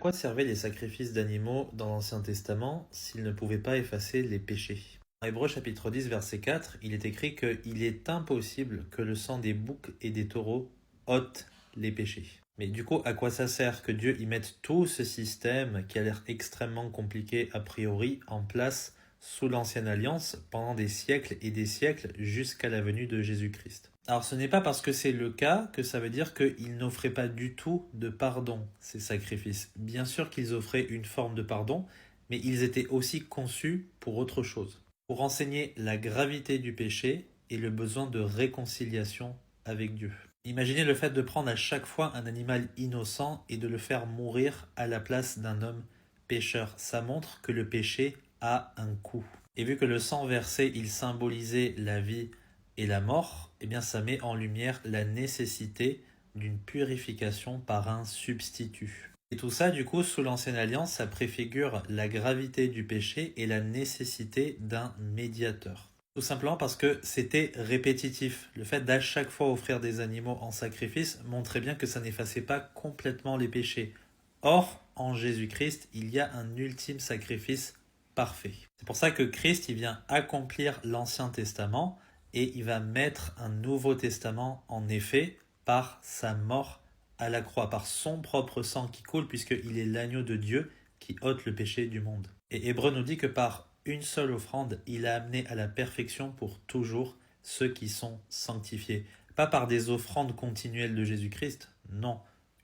quoi servaient les sacrifices d'animaux dans l'Ancien Testament s'ils ne pouvaient pas effacer les péchés? Dans Hébreux chapitre 10 verset 4, il est écrit qu'il est impossible que le sang des boucs et des taureaux ôte les péchés. Mais du coup, à quoi ça sert que Dieu y mette tout ce système qui a l'air extrêmement compliqué a priori en place sous l'Ancienne Alliance pendant des siècles et des siècles jusqu'à la venue de Jésus-Christ? Alors ce n'est pas parce que c'est le cas que ça veut dire qu'ils n'offraient pas du tout de pardon, ces sacrifices. Bien sûr qu'ils offraient une forme de pardon, mais ils étaient aussi conçus pour autre chose. Pour enseigner la gravité du péché et le besoin de réconciliation avec Dieu. Imaginez le fait de prendre à chaque fois un animal innocent et de le faire mourir à la place d'un homme pécheur. Ça montre que le péché a un coût. Et vu que le sang versé, il symbolisait la vie et la mort, eh bien ça met en lumière la nécessité d'une purification par un substitut. Et tout ça, du coup, sous l'Ancienne Alliance, ça préfigure la gravité du péché et la nécessité d'un médiateur. Tout simplement parce que c'était répétitif. Le fait d'à chaque fois offrir des animaux en sacrifice montrait bien que ça n'effaçait pas complètement les péchés. Or, en Jésus-Christ, il y a un ultime sacrifice parfait. C'est pour ça que Christ, il vient accomplir l'Ancien Testament et il va mettre un Nouveau Testament en effet par sa mort à la croix, par son propre sang qui coule puisqu'il est l'agneau de Dieu qui ôte le péché du monde. Et Hébreu nous dit que par une seule offrande, il a amené à la perfection pour toujours ceux qui sont sanctifiés. Pas par des offrandes continuelles de Jésus-Christ, non.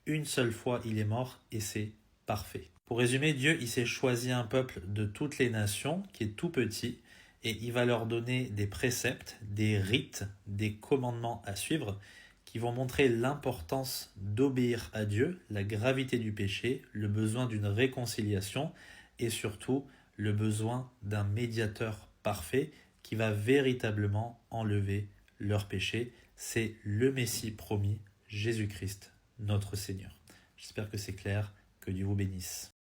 Une seule fois, il est mort et c'est parfait. Pour résumer, Dieu, il s'est choisi un peuple de toutes les nations qui est tout petit et il va leur donner des préceptes, des rites, des commandements à suivre qui vont montrer l'importance d'obéir à Dieu, la gravité du péché, le besoin d'une réconciliation et surtout le besoin d'un médiateur parfait qui va véritablement enlever leurs péchés. C'est le Messie promis, Jésus-Christ, notre Seigneur. J'espère que c'est clair, que Dieu vous bénisse.